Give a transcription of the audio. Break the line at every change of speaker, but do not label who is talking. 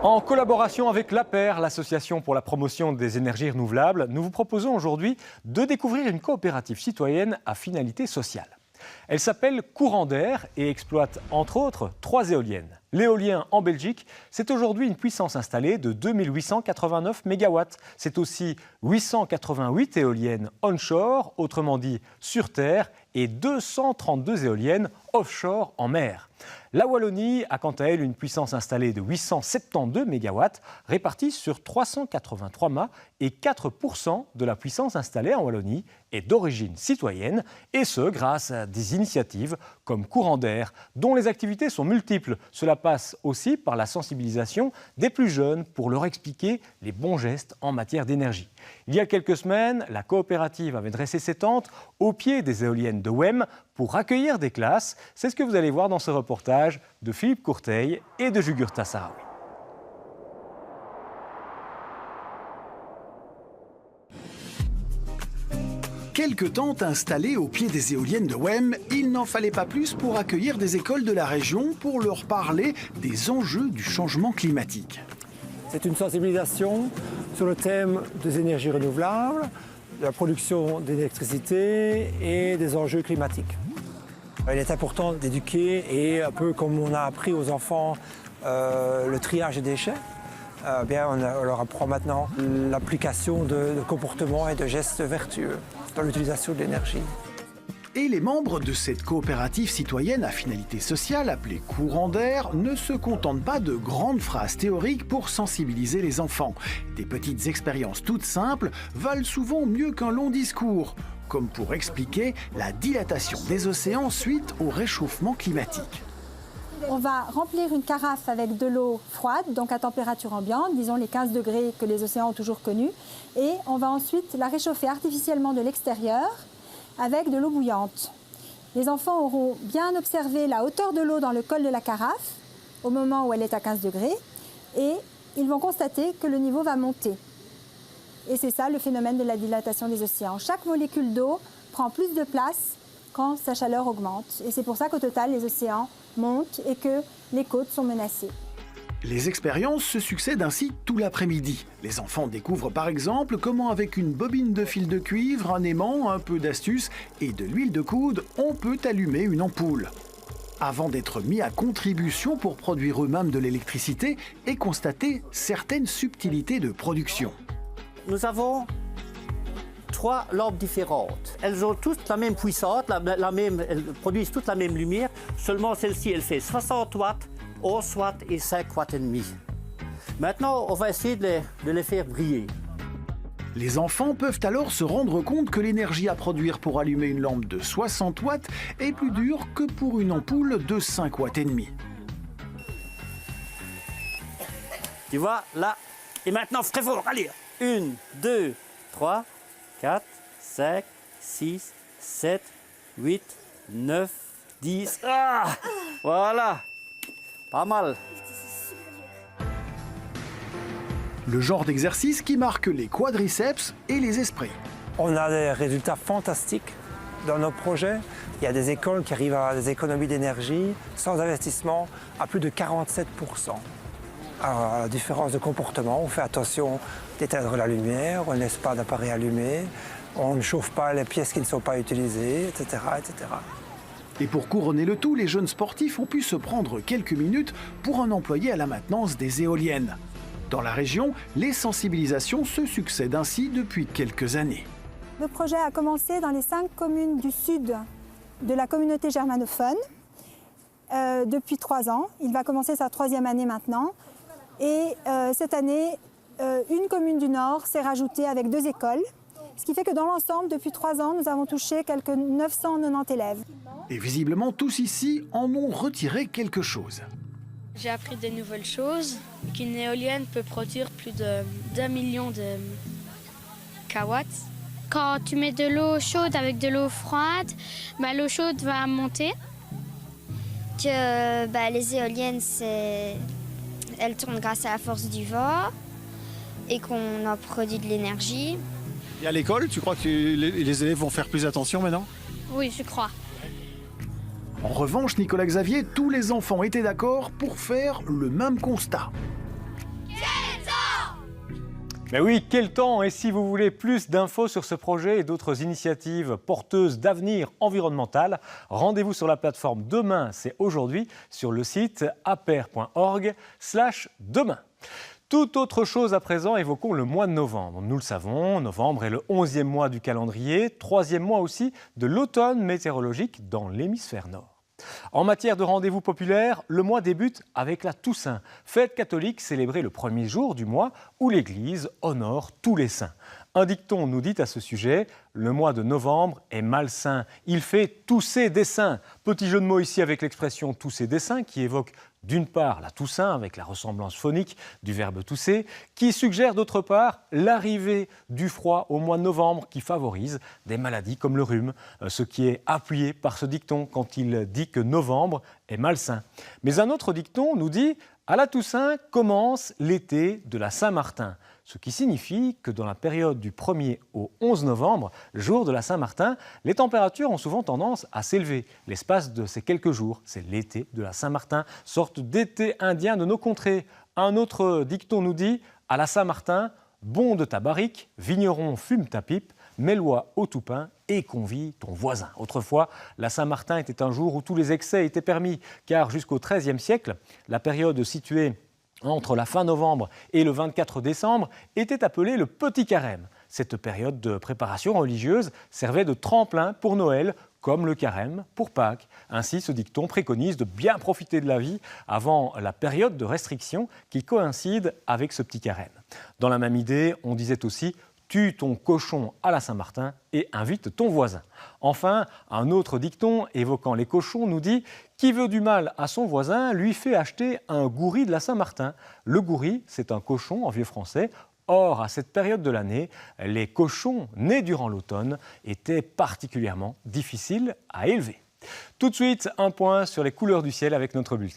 En collaboration avec l'APER, l'Association pour la promotion des énergies renouvelables, nous vous proposons aujourd'hui de découvrir une coopérative citoyenne à finalité sociale. Elle s'appelle Courant d'air et exploite entre autres 3 éoliennes. L'éolien en Belgique, c'est aujourd'hui une puissance installée de 2889 MW. C'est aussi 888 éoliennes onshore, autrement dit sur terre, et 232 éoliennes offshore en mer. La Wallonie a quant à elle une puissance installée de 872 MW, répartie sur 383 mâts, et 4% de la puissance installée en Wallonie est d'origine citoyenne, et ce grâce à des initiatives comme Courant d'air, dont les activités sont multiples. Cela passe aussi par la sensibilisation des plus jeunes pour leur expliquer les bons gestes en matière d'énergie. Il y a quelques semaines, la coopérative avait dressé ses tentes au pied des éoliennes de Wem pour accueillir des classes. C'est ce que vous allez voir dans ce reportage de Philippe Courteil et de Jugurtha Sahraoui.
Quelques tentes installées au pied des éoliennes de Wem, il n'en fallait pas plus pour accueillir des écoles de la région pour leur parler des enjeux du changement climatique.
C'est une sensibilisation sur le thème des énergies renouvelables, de la production d'électricité et des enjeux climatiques. Il est important d'éduquer et un peu comme on a appris aux enfants le triage des déchets, on leur apprend maintenant l'application de comportements et de gestes vertueux dans l'utilisation de l'énergie.
Et les membres de cette coopérative citoyenne à finalité sociale, appelée Courant d'air, ne se contentent pas de grandes phrases théoriques pour sensibiliser les enfants. Des petites expériences toutes simples valent souvent mieux qu'un long discours, comme pour expliquer la dilatation des océans suite au réchauffement climatique.
On va remplir une carafe avec de l'eau froide, donc à température ambiante, disons les 15 degrés que les océans ont toujours connus, et on va ensuite la réchauffer artificiellement de l'extérieur avec de l'eau bouillante. Les enfants auront bien observé la hauteur de l'eau dans le col de la carafe au moment où elle est à 15 degrés et ils vont constater que le niveau va monter. Et c'est ça le phénomène de la dilatation des océans. Chaque molécule d'eau prend plus de place quand sa chaleur augmente. Et c'est pour ça qu'au total, les océans montent et que les côtes sont menacées.
Les expériences se succèdent ainsi tout l'après-midi. Les enfants découvrent par exemple comment avec une bobine de fil de cuivre, un aimant, un peu d'astuce et de l'huile de coude, on peut allumer une ampoule. Avant d'être mis à contribution pour produire eux-mêmes de l'électricité et constater certaines subtilités de production.
Nous avons 3 lampes différentes. Elles ont toutes la même puissance, elles produisent toutes la même lumière, seulement celle-ci, elle fait 60 watts, 11 watts et 5 watts et demi. Maintenant, on va essayer de les faire briller.
Les enfants peuvent alors se rendre compte que l'énergie à produire pour allumer une lampe de 60 watts est plus dure que pour une ampoule de 5 watts et demi.
Tu vois, là. Et maintenant, très fort, allez. 1, 2, 3, 4, 5, 6, 7, 8, 9, 10. Ah, voilà. Pas mal.
Le genre d'exercice qui marque les quadriceps et les esprits.
On a des résultats fantastiques dans nos projets. Il y a des écoles qui arrivent à des économies d'énergie sans investissement à plus de 47%. Alors, à la différence de comportement, on fait attention d'éteindre la lumière, on ne laisse pas d'appareil allumé, on ne chauffe pas les pièces qui ne sont pas utilisées, etc., etc.
Et pour couronner le tout, les jeunes sportifs ont pu se prendre quelques minutes pour un employé à la maintenance des éoliennes. Dans la région, les sensibilisations se succèdent ainsi depuis quelques années.
Le projet a commencé dans les 5 communes du sud de la communauté germanophone depuis 3 ans. Il va commencer sa 3e année maintenant. Et cette année, une commune du Nord s'est rajoutée avec 2 écoles. Ce qui fait que dans l'ensemble, depuis 3 ans, nous avons touché quelques 990 élèves.
Et visiblement, tous ici en ont retiré quelque chose.
J'ai appris des nouvelles choses, qu'une éolienne peut produire plus d'1 million de kilowatts.
Quand tu mets de l'eau chaude avec de l'eau froide, l'eau chaude va monter.
Que les éoliennes, elles tournent grâce à la force du vent et qu'on en produit de l'énergie.
Et à l'école, tu crois que les élèves vont faire plus attention maintenant?
Oui, je crois.
En revanche, Nicolas Xavier, tous les enfants étaient d'accord pour faire le même constat.
Mais oui, quel temps! Et si vous voulez plus d'infos sur ce projet et d'autres initiatives porteuses d'avenir environnemental, rendez-vous sur la plateforme Demain, c'est aujourd'hui, sur le site aper.org/demain. Toute autre chose à présent, évoquons le mois de novembre. Nous le savons, novembre est le 11e mois du calendrier, 3e mois aussi de l'automne météorologique dans l'hémisphère nord. En matière de rendez-vous populaires, le mois débute avec la Toussaint, fête catholique célébrée le premier jour du mois où l'Église honore tous les saints. Un dicton nous dit à ce sujet, le mois de novembre est malsain, il fait tousser des saints. Petit jeu de mots ici avec l'expression tousser des saints qui évoque d'une part la Toussaint avec la ressemblance phonique du verbe tousser, qui suggère d'autre part l'arrivée du froid au mois de novembre qui favorise des maladies comme le rhume, ce qui est appuyé par ce dicton quand il dit que novembre est malsain. Mais un autre dicton nous dit « à la Toussaint commence l'été de la Saint-Martin », ce qui signifie que dans la période du 1er au 11 novembre, jour de la Saint-Martin, les températures ont souvent tendance à s'élever. L'espace de ces quelques jours, c'est l'été de la Saint-Martin, sorte d'été indien de nos contrées. Un autre dicton nous dit « à la Saint-Martin, bon de ta barrique, vigneron fume ta pipe, mets-loi au toupin et convie ton voisin ». Autrefois, la Saint-Martin était un jour où tous les excès étaient permis, car jusqu'au XIIIe siècle, la période située entre la fin novembre et le 24 décembre, était appelée le Petit Carême. Cette période de préparation religieuse servait de tremplin pour Noël, comme le carême pour Pâques. Ainsi, ce dicton préconise de bien profiter de la vie avant la période de restriction qui coïncide avec ce petit carême. Dans la même idée, on disait aussi « tue ton cochon à la Saint-Martin et invite ton voisin ». Enfin, un autre dicton évoquant les cochons nous dit « qui veut du mal à son voisin lui fait acheter un gouri de la Saint-Martin ». Le gouri, c'est un cochon en vieux français. Or, à cette période de l'année, les cochons nés durant l'automne étaient particulièrement difficiles à élever. Tout de suite, un point sur les couleurs du ciel avec notre bulletin.